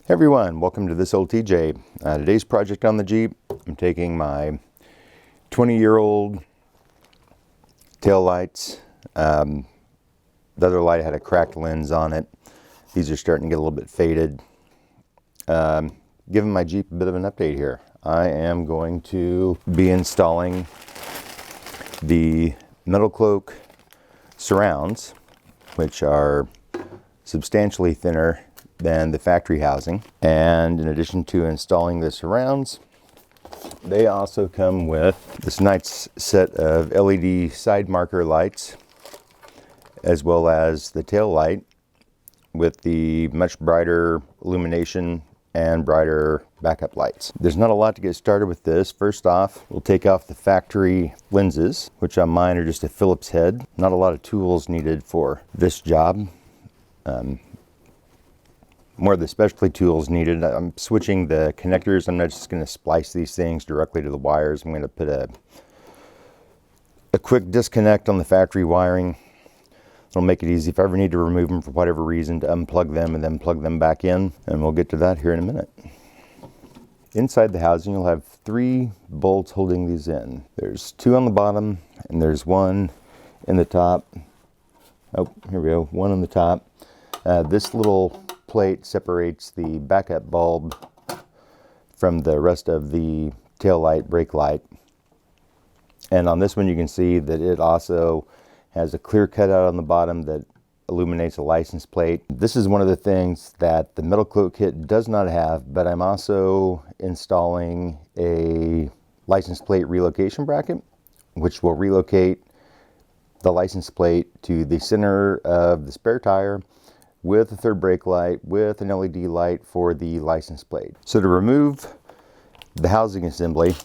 Hey everyone, welcome to This Old TJ. Today's project on the Jeep, I'm taking my 20-year-old taillights. The other light had a cracked lens on it. These are starting to get a little bit faded. Giving my Jeep a bit of an update here. I am going to be installing the Metalcloak surrounds, which are substantially thinner than the factory housing. And in addition to installing the surrounds, they also come with this nice set of LED side marker lights, as well as the tail light with the much brighter illumination and brighter backup lights. There's not a lot to get started with this. First off, we'll take off the factory lenses, which on mine are just a Phillips head. Not a lot of tools needed for this job. More of the specialty tools needed. I'm switching the connectors. I'm not just going to splice these things directly to the wires. I'm going to put a quick disconnect on the factory wiring. It'll make it easy if I ever need to remove them for whatever reason to unplug them and then plug them back in. And we'll get to that here in a minute. Inside the housing, you'll have 3 bolts holding these in. There's 2 on the bottom and there's 1 in the top. Oh, here we go. 1 on the top. This little plate separates the backup bulb from the rest of the tail light, brake light. And on this one you can see that it also has a clear cutout on the bottom that illuminates a license plate. This is one of the things that the Metalcloak kit does not have, but I'm also installing a license plate relocation bracket, which will relocate the license plate to the center of the spare tire with a third brake light, with an LED light for the license plate. So to remove the housing assembly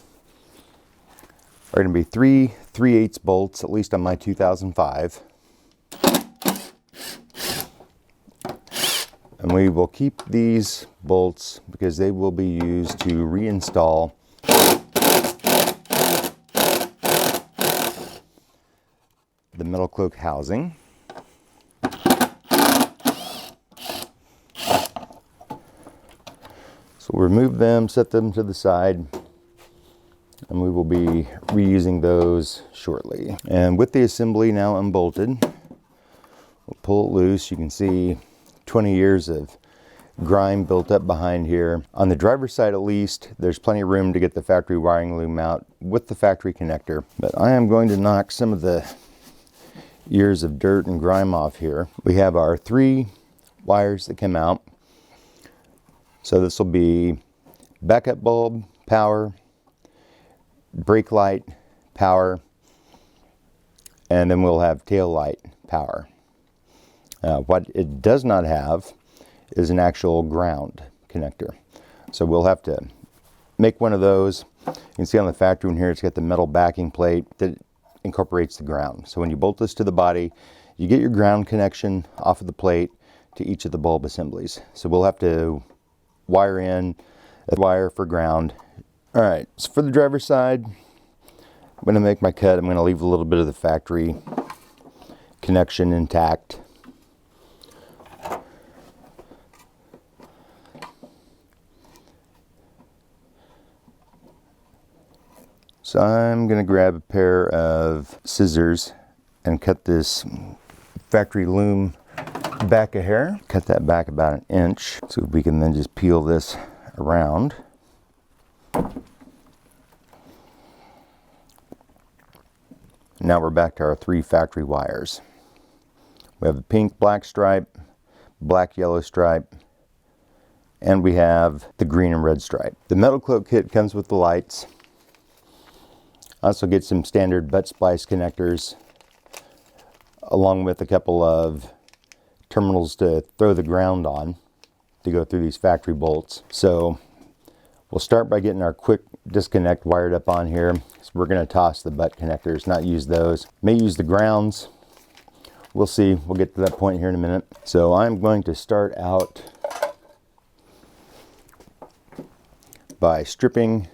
are going to be 3 3/8 bolts, at least on my 2005. And we will keep these bolts because they will be used to reinstall the Metalcloak housing. So we'll remove them, set them to the side, and we will be reusing those shortly. And with the assembly now unbolted, we'll pull it loose. You can see 20 years of grime built up behind here. On the driver's side at least, there's plenty of room to get the factory wiring loom out with the factory connector. But I am going to knock some of the years of dirt and grime off here. We have our 3 wires that come out. So this will be backup bulb, power, brake light, power, and then we'll have tail light power. What it does not have is an actual ground connector. So we'll have to make one of those. You can see on the factory one here, it's got the metal backing plate that incorporates the ground. So when you bolt this to the body, you get your ground connection off of the plate to each of the bulb assemblies. So we'll have to wire in a wire for ground. All right, so for the driver's side, I'm going to make my cut. I'm going to leave a little bit of the factory connection intact. So I'm going to grab a pair of scissors and cut this factory loom back a hair. Cut that back about 1 inch so we can then just peel this around. Now we're back to our 3 factory wires. We have the pink black stripe, black yellow stripe, and we have the green and red stripe. The Metalcloak kit comes with the lights. Also get some standard butt splice connectors along with a couple of terminals to throw the ground on to go through these factory bolts. So we'll start by getting our quick disconnect wired up on here. So we're going to toss the butt connectors, not use those. May use the grounds. We'll see. We'll get to that point here in a minute. So I'm going to start out by stripping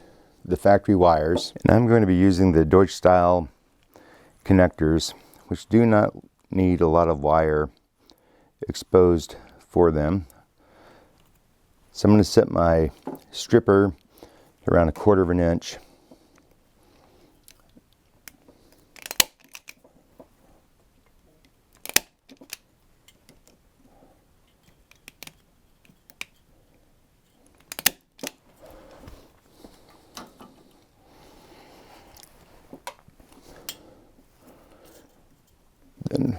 the factory wires. And I'm going to be using the Deutsch style connectors, which do not need a lot of wire exposed for them. So I'm going to set my stripper around 1/4 of an inch. Then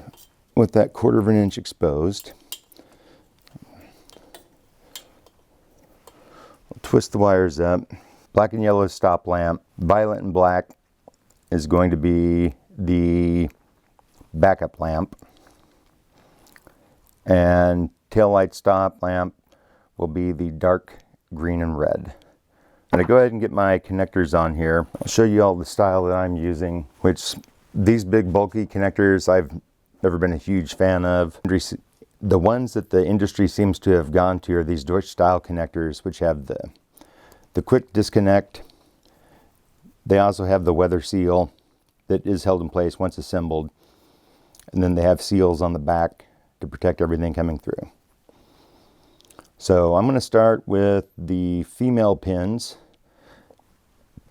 with that 1/4 of an inch exposed, we'll twist the wires up. Black and yellow stop lamp. Violet and black is going to be the backup lamp. And taillight stop lamp will be the dark green and red. I'm going to go ahead and get my connectors on here. I'll show you all the style that I'm using, which these big bulky connectors I've never been a huge fan of. The ones that the industry seems to have gone to are these Deutsch style connectors, which have the quick disconnect. They also have the weather seal that is held in place once assembled. And then they have seals on the back to protect everything coming through. So I'm going to start with the female pins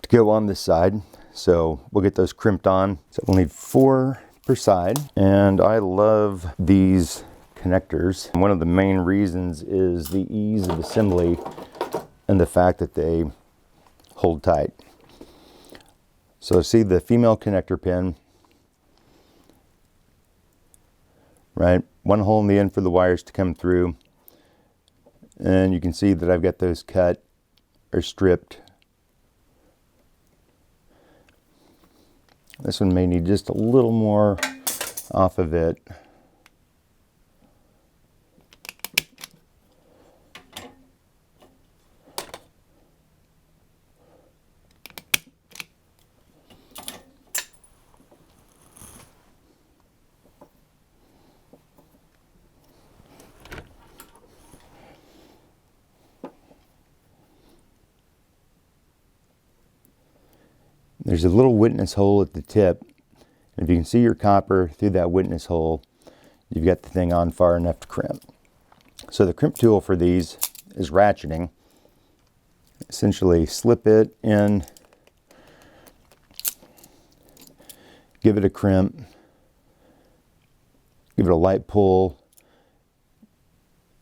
to go on this side. So we'll get those crimped on. So we'll need 4 per side. And I love these connectors. And one of the main reasons is the ease of assembly and the fact that they hold tight. So see the female connector pin, right? One hole in the end for the wires to come through. And you can see that I've got those cut or stripped. This one may need just a little more off of it. There's a little witness hole at the tip. And if you can see your copper through that witness hole, you've got the thing on far enough to crimp. So the crimp tool for these is ratcheting. Essentially slip it in, give it a crimp, give it a light pull.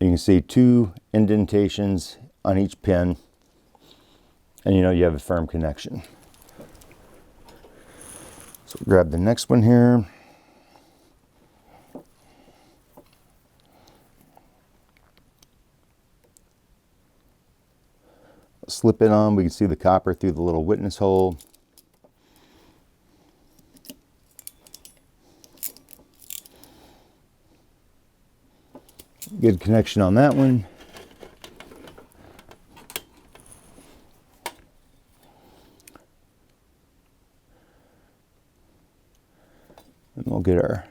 You can see 2 indentations on each pin, and you know you have a firm connection. So grab the next one here. Slip it on. We can see the copper through the little witness hole. Good connection on that one. And we'll get our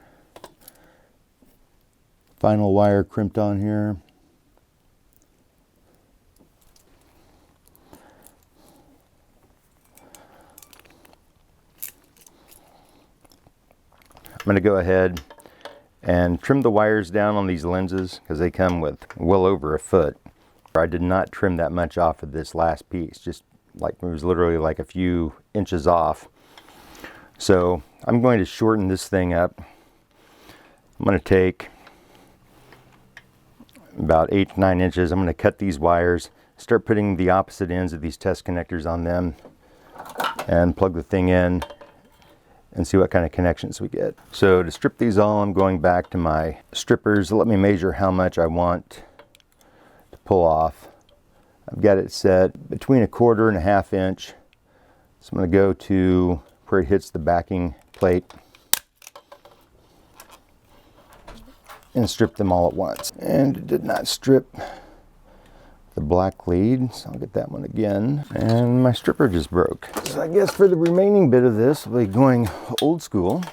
final wire crimped on here. I'm going to go ahead and trim the wires down on these lenses because they come with well over a foot. I did not trim that much off of this last piece, just like it was literally like a few inches off. So I'm going to shorten this thing up. I'm going to take about 8 to 9 inches. I'm going to cut these wires, start putting the opposite ends of these test connectors on them, and plug the thing in and see what kind of connections we get. So to strip these all, I'm going back to my strippers. Let me measure how much I want to pull off. I've got it set between 1/4 and 1/2 inch. So I'm going to go to where it hits the backing plate and strip them all at once. And it did not strip the black lead, so I'll get that one again. And my stripper just broke. So I guess for the remaining bit of this, we'll be going old school.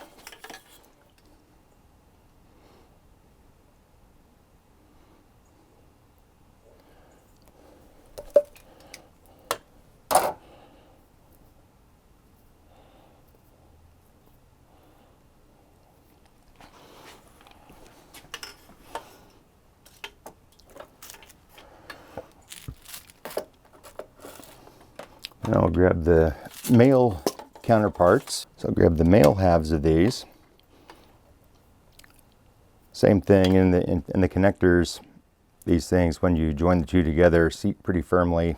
Now I'll grab the male counterparts. So I'll grab the male halves of these. Same thing in the connectors. These things, when you join the two together, seat pretty firmly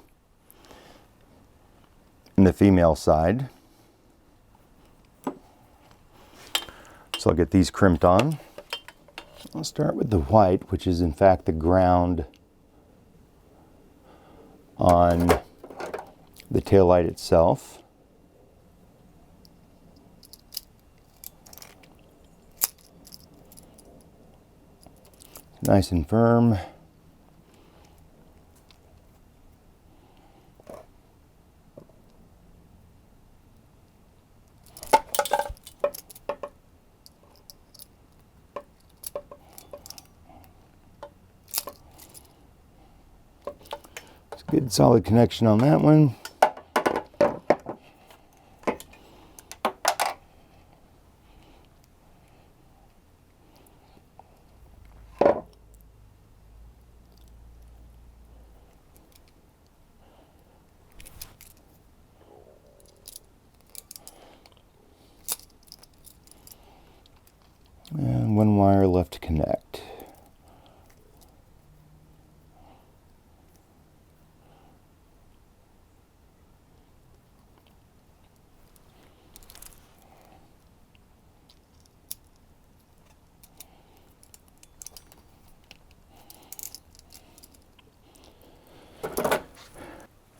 in the female side. So I'll get these crimped on. I'll start with the white, which is in fact the ground on the taillight itself. Nice and firm. Good solid connection on that one. And one wire left to connect.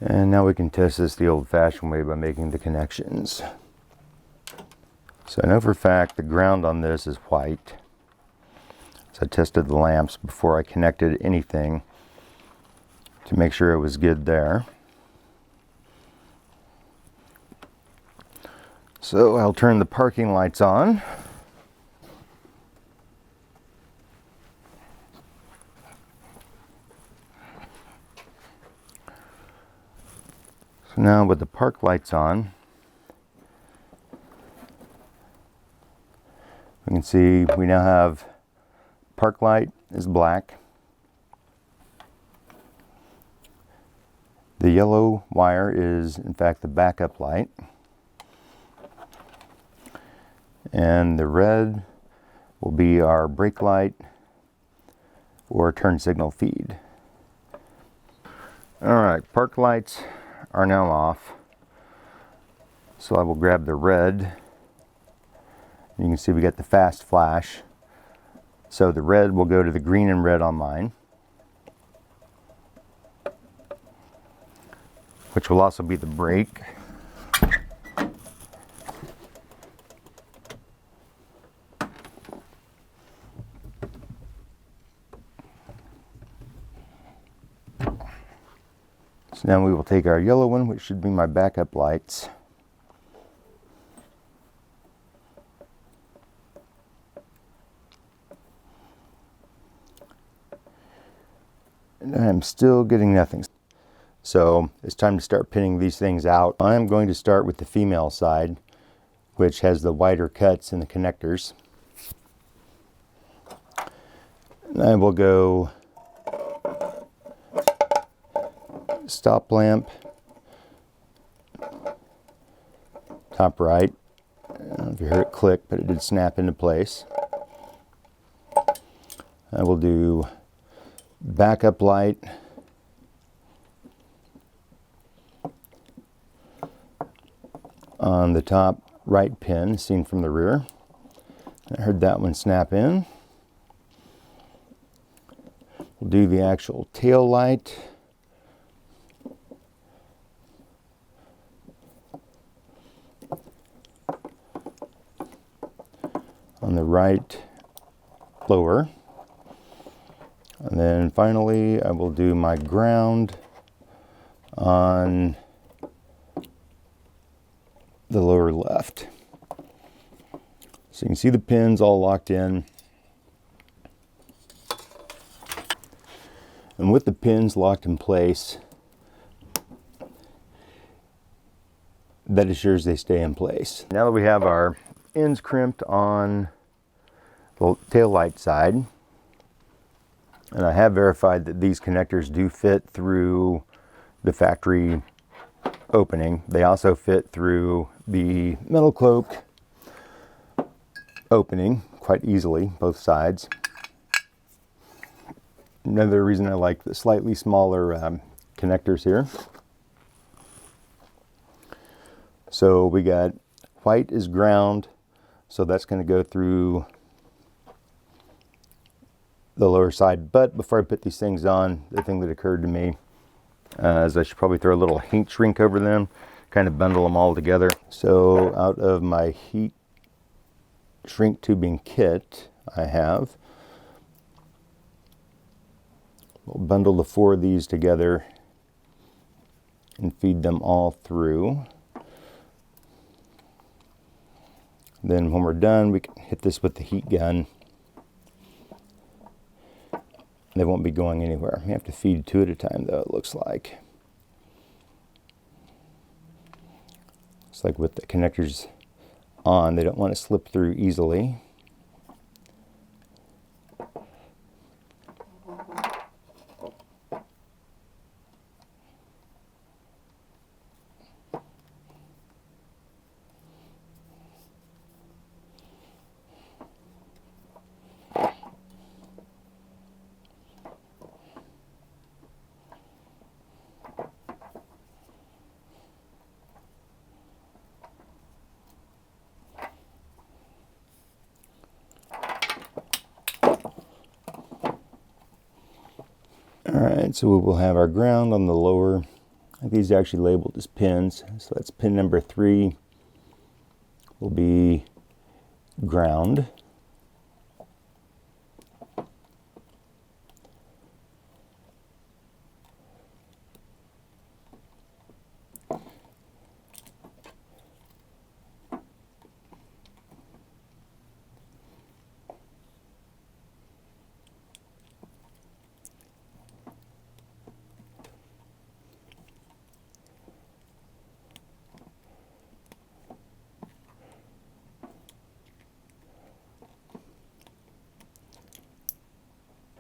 And now we can test this the old-fashioned way by making the connections. So I know for a fact the ground on this is white. So I tested the lamps before I connected anything to make sure it was good there. So I'll turn the parking lights on. So now with the park lights on, we can see we now have park light is black. The yellow wire is in fact the backup light. And the red will be our brake light or turn signal feed. All right, park lights are now off. So I will grab the red. You can see we got the fast flash. So the red will go to the green and red on mine, which will also be the brake. So now we will take our yellow one, which should be my backup lights. And I'm still getting nothing. So it's time to start pinning these things out. I'm going to start with the female side, which has the wider cuts in the connectors. And I will go stop lamp, top right. I don't know if you heard it click, but it did snap into place. I will do backup light, on the top right pin seen from the rear. I heard that one snap in. We'll do the actual tail light. On the right lower. And then finally I will do my ground on the lower left. So you can see the pins all locked in. And with the pins locked in place, that assures they stay in place. Now that we have our ends crimped on the tail light side, and I have verified that these connectors do fit through the factory opening. They also fit through the Metalcloak opening quite easily, both sides. Another reason I like the slightly smaller connectors here. So we got white is ground, so that's going to go through the lower side. But before I put these things on, the thing that occurred to me is I should probably throw a little heat shrink over them, kind of bundle them all together. So out of my heat shrink tubing kit I have, we'll bundle the 4 of these together and feed them all through. Then when we're done, we can hit this with the heat gun. They won't be going anywhere. We have to feed 2 at a time though, it looks like. It's like with the connectors on, they don't want to slip through easily. Alright, so we will have our ground on the lower. I think these are actually labeled as pins. So that's pin number 3 will be ground.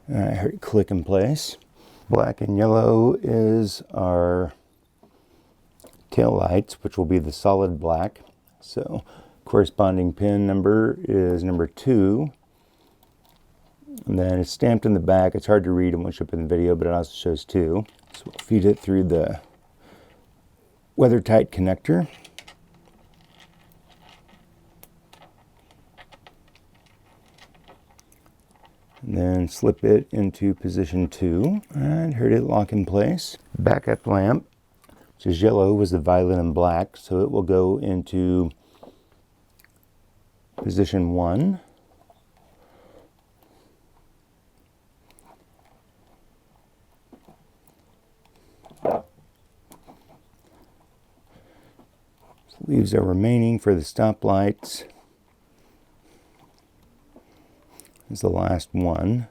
I heard it click in place. Black and yellow is our tail lights, which will be the solid black. So corresponding pin number is number 2. And then it's stamped in the back. It's hard to read, it won't show up in the video, but it also shows 2. So we'll feed it through the weather tight connector. And then slip it into position 2. And heard it lock in place. Backup lamp, which is yellow, was the violet and black, so it will go into position 1. Leaves are remaining for the stoplights. Is the last one.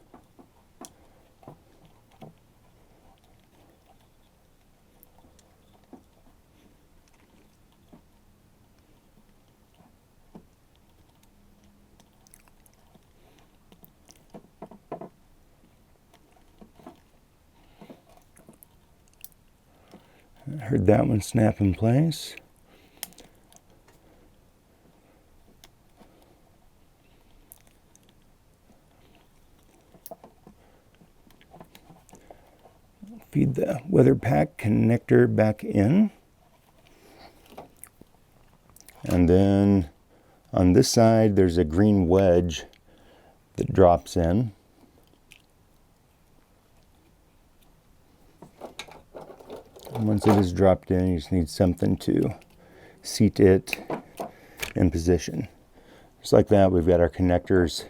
I heard that one snap in place. Feed the weather pack connector back in. And then on this side, there's a green wedge that drops in. And once it is dropped in, you just need something to seat it in position. Just like that, we've got our connectors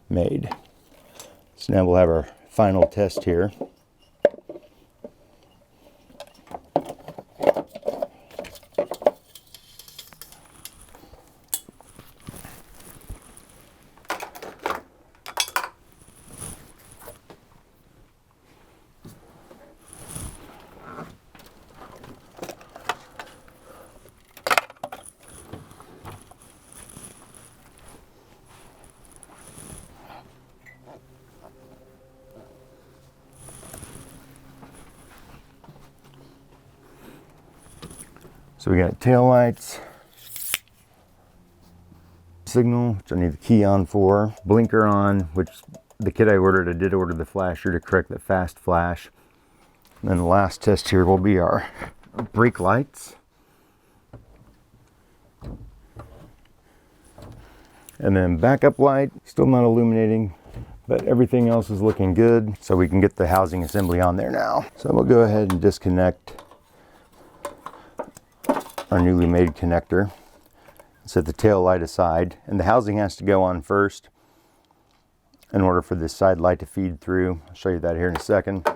made. So now we'll have our final test here. So we got tail lights, signal, which I need the key on for, blinker on, which the kit I ordered, I did order the flasher to correct the fast flash. And then the last test here will be our brake lights. And then backup light, still not illuminating, but everything else is looking good. So we can get the housing assembly on there now. So we'll go ahead and disconnect our newly made connector. Set the tail light aside, and the housing has to go on first in order for this side light to feed through. I'll show you that here in a second.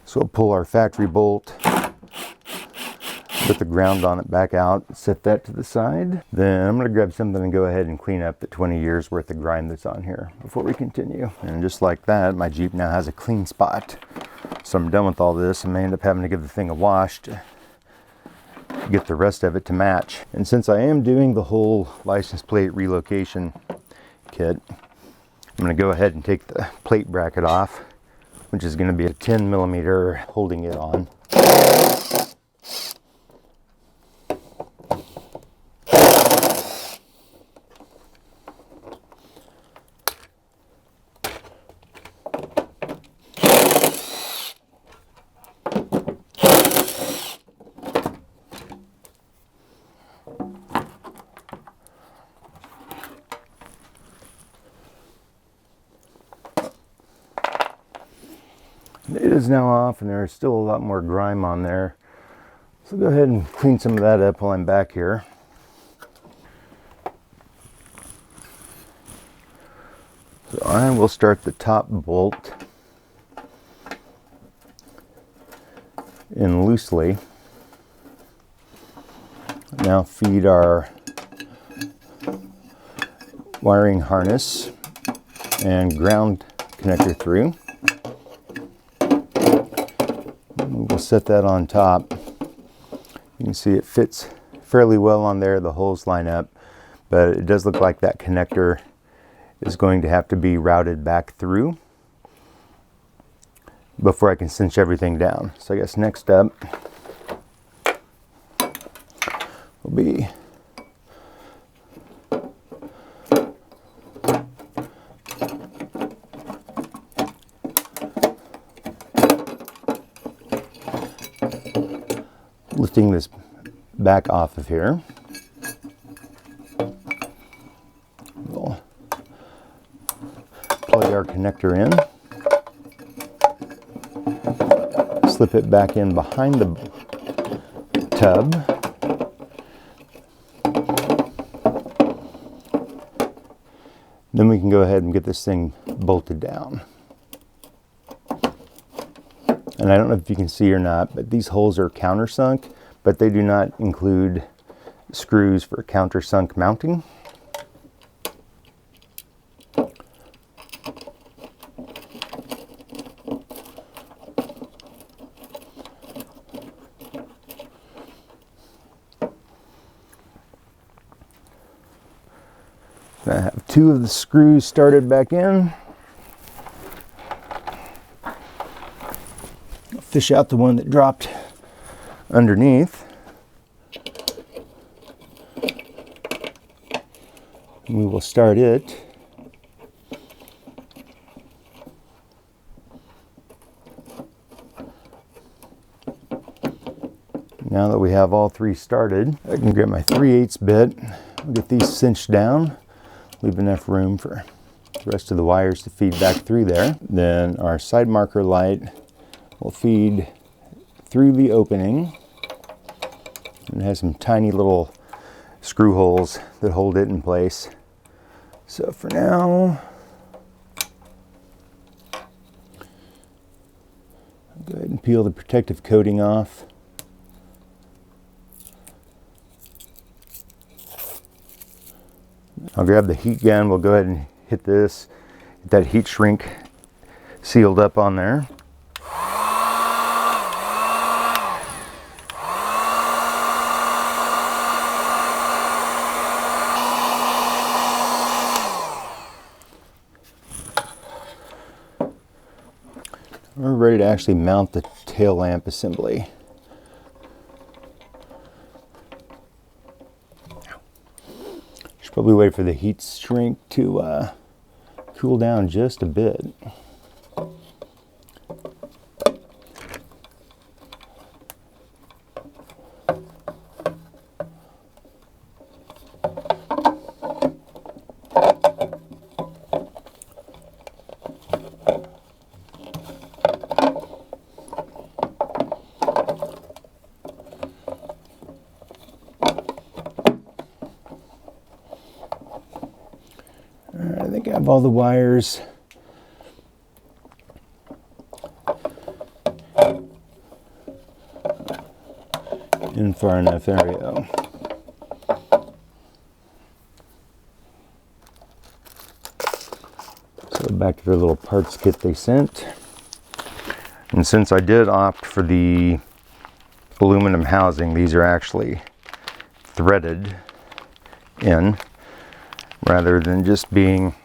So we'll pull our factory bolt, put the ground on it back out, set that to the side. Then I'm gonna grab something and go ahead and clean up the 20 years worth of grime that's on here before we continue. And just like that, my Jeep now has a clean spot. So I'm done with all this. I may end up having to give the thing a wash to get the rest of it to match. And since I am doing the whole license plate relocation kit, I'm going to go ahead and take the plate bracket off, which is going to be a 10mm holding it on. It is now off, and there's still a lot more grime on there. So go ahead and clean some of that up while I'm back here. So I will start the top bolt in loosely. Now feed our wiring harness and ground connector through. We'll set that on top. You can see it fits fairly well on there. The holes line up, but it does look like that connector is going to have to be routed back through before I can cinch everything down. So I guess next up will be lifting this back off of here. We'll plug our connector in, slip it back in behind the tub, then we can go ahead and get this thing bolted down. And I don't know if you can see or not, but these holes are countersunk, but they do not include screws for countersunk mounting. I have two of the screws started back in. Fish out the one that dropped underneath. We will start it. Now that we have all three started, I can grab my 3/8 bit, get these cinched down, leave enough room for the rest of the wires to feed back through there. Then our side marker light will feed through the opening. And it has some tiny little screw holes that hold it in place. So for now, I'll go ahead and peel the protective coating off. I'll grab the heat gun. We'll go ahead and hit this, get that heat shrink sealed up on there. We're ready to actually mount the tail lamp assembly. Probably wait for the heat shrink to cool down just a bit. I think I have all the wires in far enough. There we go. So back to their little parts kit they sent. And since I did opt for the aluminum housing, these are actually threaded in rather than just being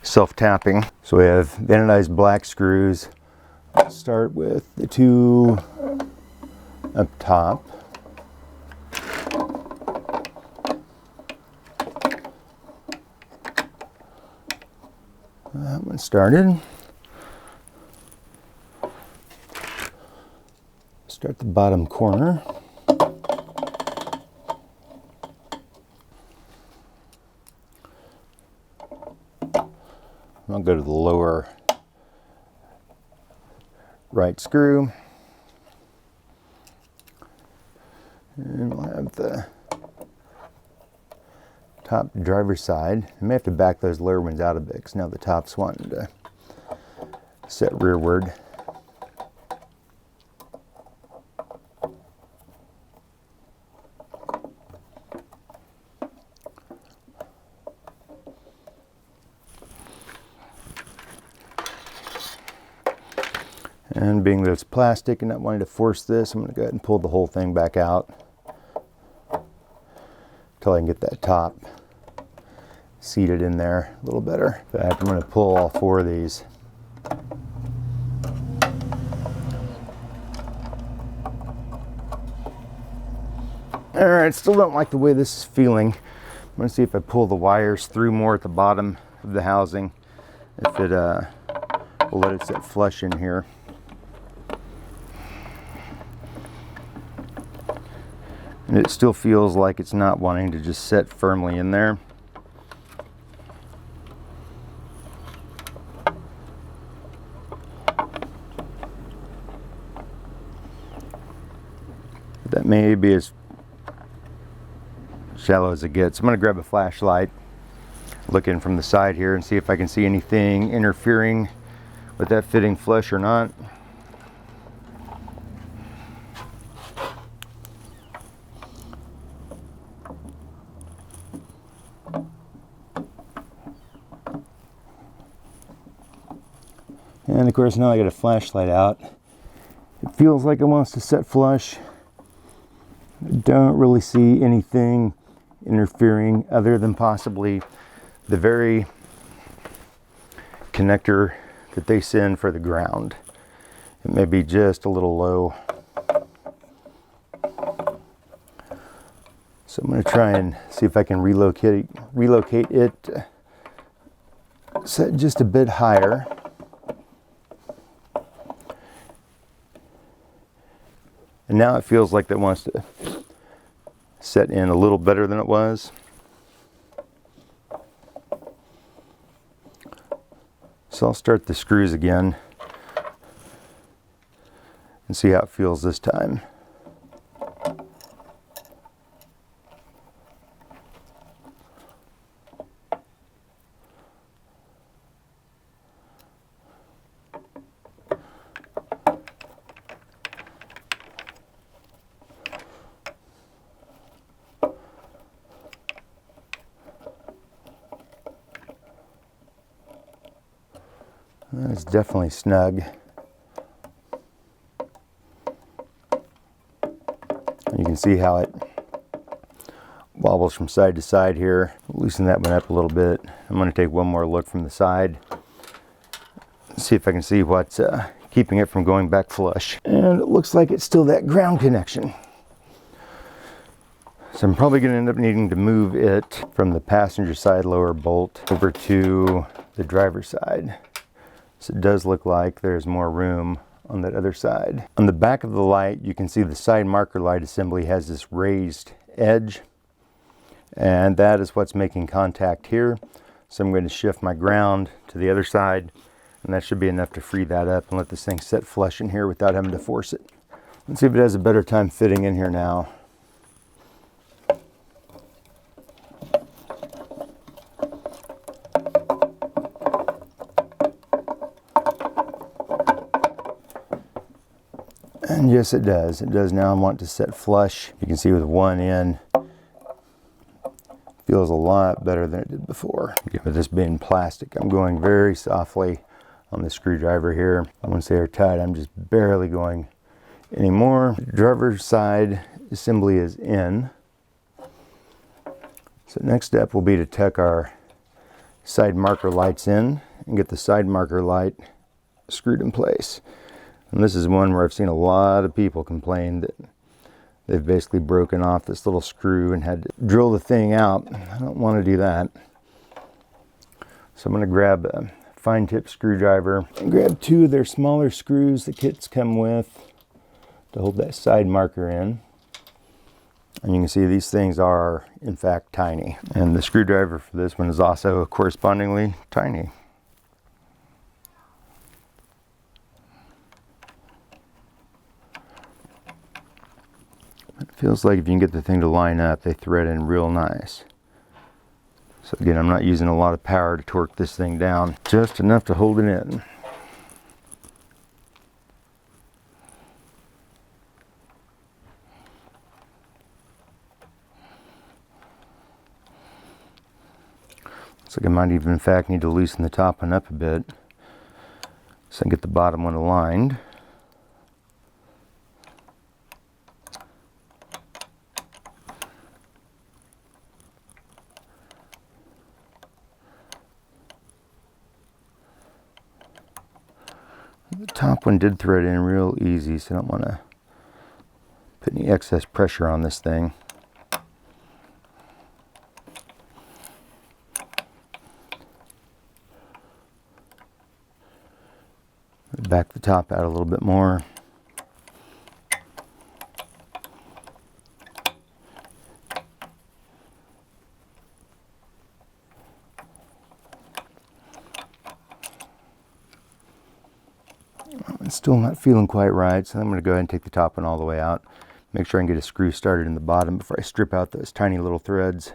self-tapping. So we have the anodized black screws. Let's start with the two up top. That one started. Start the bottom corner. I'll go to the lower right screw. And we'll have the top driver's side. I may have to back those lower ones out a bit because now the top's wanting to set rearward. And being that it's plastic and not wanting to force this, I'm going to go ahead and pull the whole thing back out until I can get that top seated in there a little better. In fact, I'm going to pull all four of these. Alright, still don't like the way this is feeling. I'm going to see if I pull the wires through more at the bottom of the housing, if it will let it sit flush in here. And it still feels like it's not wanting to just set firmly in there. That may be as shallow as it gets. I'm going to grab a flashlight, look in from the side here and see if I can see anything interfering with that fitting flush or not. And of course, now I got a flashlight out. It feels like it wants to set flush. I don't really see anything interfering other than possibly the very connector that they send for the ground. It may be just a little low. So I'm going to try and see if I can relocate it set just a bit higher. And now it feels like that wants to set in a little better than it was. So I'll start the screws again and see how it feels this time. It's definitely snug. You can see how it wobbles from side to side here. Loosen that one up a little bit. I'm going to take one more look from the side. See if I can see what's keeping it from going back flush. And it looks like it's still that ground connection. So I'm probably going to end up needing to move it from the passenger side lower bolt over to the driver's side. So it does look like there's more room on that other side. On the back of the light, you can see the side marker light assembly has this raised edge, and that is what's making contact here. So I'm going to shift my ground to the other side, and that should be enough to free that up and let this thing sit flush in here without having to force it. Let's see if it has a better time fitting in here now. And yes, it does. It does now. I want to set flush. You can see with one end, feels a lot better than it did before. With this being plastic, I'm going very softly on the screwdriver here. Once they are tight, I'm just barely going anymore. The driver's side assembly is in. So next step will be to tuck our side marker lights in and get the side marker light screwed in place. And this is one where I've seen a lot of people complain that they've basically broken off this little screw and had to drill the thing out. I don't want to do that. So I'm going to grab a fine tip screwdriver and grab two of their smaller screws the kits come with to hold that side marker in. And you can see these things are in fact tiny. And the screwdriver for this one is also correspondingly tiny. It feels like if you can get the thing to line up, they thread in real nice. So again, I'm not using a lot of power to torque this thing down, just enough to hold it in. Looks like I might even in fact need to loosen the top one up a bit so I can get the bottom one aligned. The top one did thread in real easy, so I don't want to put any excess pressure on this thing. Back the top out a little bit more. It's still not feeling quite right, so I'm going to go ahead and take the top one all the way out. Make sure I can get a screw started in the bottom before I strip out those tiny little threads.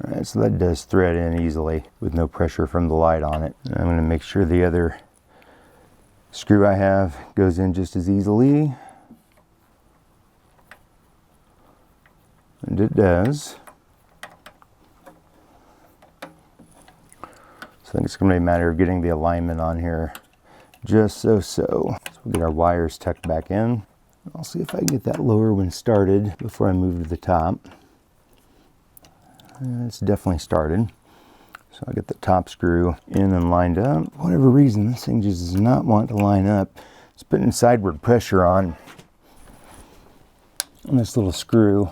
Alright, so that does thread in easily with no pressure from the light on it. And I'm going to make sure the other screw I have goes in just as easily. And it does. So I think it's going to be a matter of getting the alignment on here just so. So we'll get our wires tucked back in. I'll see if I can get that lower one started before I move to the top. It's definitely started. So I'll get the top screw in and lined up. For whatever reason, this thing just does not want to line up. It's putting sideward pressure on this little screw.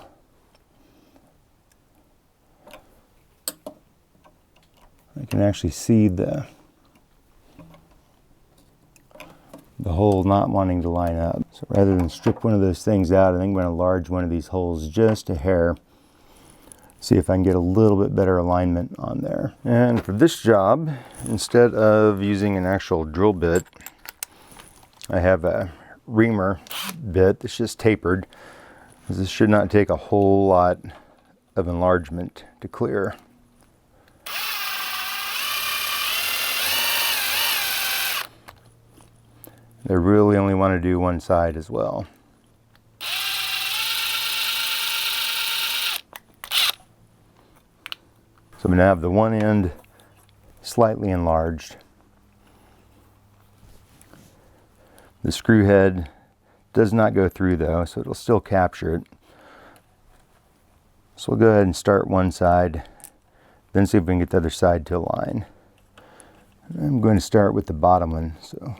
I can actually see the hole not wanting to line up. So rather than strip one of those things out, I think I'm going to enlarge one of these holes just a hair. See if I can get a little bit better alignment on there. And for this job, instead of using an actual drill bit, I have a reamer bit that's just tapered. This should not take a whole lot of enlargement to clear. They really only want to do one side as well. So I'm going to have the one end slightly enlarged. The screw head does not go through though, so it'll still capture it. So we'll go ahead and start one side, then see if we can get the other side to align. I'm going to start with the bottom one, so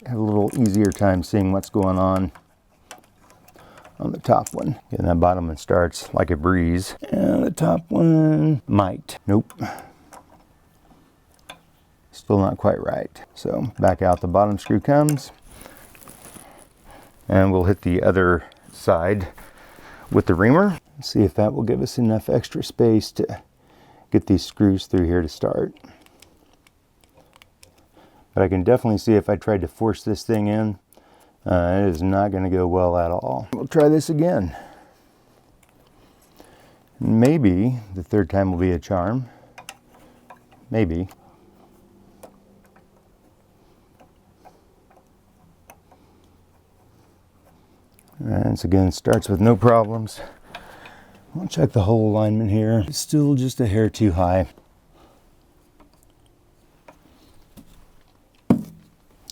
I have a little easier time seeing what's going on the top one. And that bottom one starts like a breeze. And the top one might. Nope. Still not quite right. So back out the bottom screw comes. And we'll hit the other side with the reamer. See if that will give us enough extra space to get these screws through here to start. But I can definitely see if I tried to force this thing in, it is not going to go well at all. We'll try this again. Maybe the third time will be a charm. Maybe. And this again starts with no problems. I'll check the hole alignment here. It's still just a hair too high.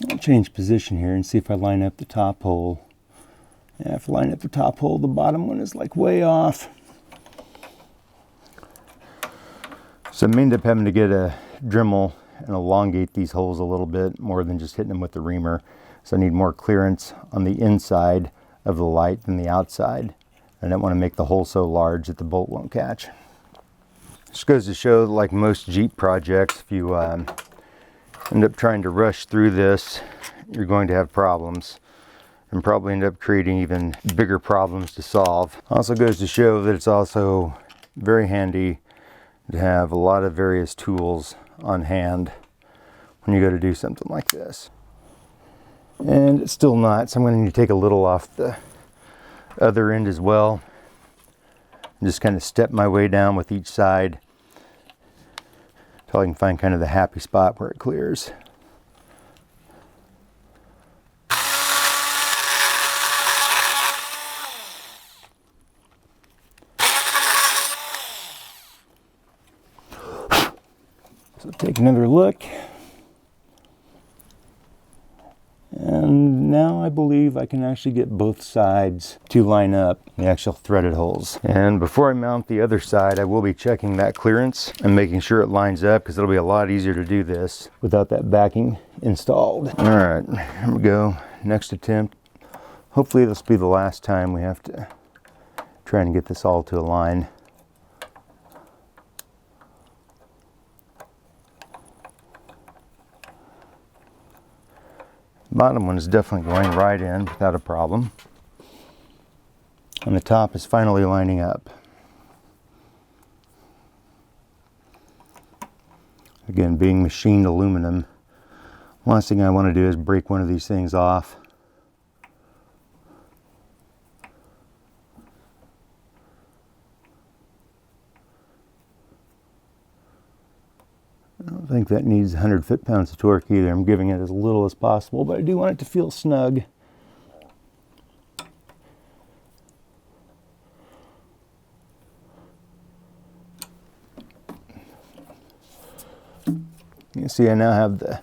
I'll change position here and see if I line up the top hole. Yeah, if I line up the top hole, the bottom one is like way off. So I may end up having to get a Dremel and elongate these holes a little bit more than just hitting them with the reamer. So I need more clearance on the inside of the light than the outside. I don't want to make the hole so large that the bolt won't catch. Just goes to show, like most Jeep projects, if you end up trying to rush through this, you're going to have problems and probably end up creating even bigger problems to solve. Also goes to show that it's also very handy to have a lot of various tools on hand when you go to do something like this. And it's still not, so I'm going to need to take a little off the other end as well. Just kind of step my way down with each side until I can find kind of the happy spot where it clears. So take another look. And now I believe I can actually get both sides to line up the actual threaded holes. And before I mount the other side, I will be checking that clearance and making sure it lines up, because it'll be a lot easier to do this without that backing installed. All right, here we go. Next attempt. Hopefully this will be the last time we have to try and get this all to align. Bottom one is definitely going right in without a problem. And the top is finally lining up. Again, being machined aluminum, last thing I want to do is break one of these things off. I don't think that needs 100 foot-pounds of torque either. I'm giving it as little as possible, but I do want it to feel snug. You can see I now have the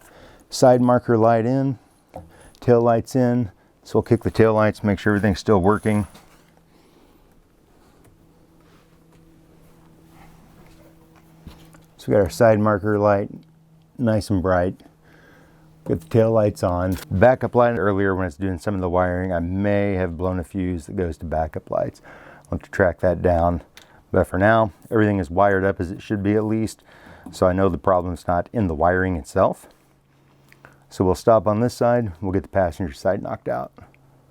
side marker light in, tail lights in. So we'll kick the tail lights, make sure everything's still working. So we got our side marker light nice and bright. Got the tail lights on. Backup light earlier when it's doing some of the wiring, I may have blown a fuse that goes to backup lights. I'll have to track that down. But for now, everything is wired up as it should be at least. So I know the problem's not in the wiring itself. So we'll stop on this side. We'll get the passenger side knocked out.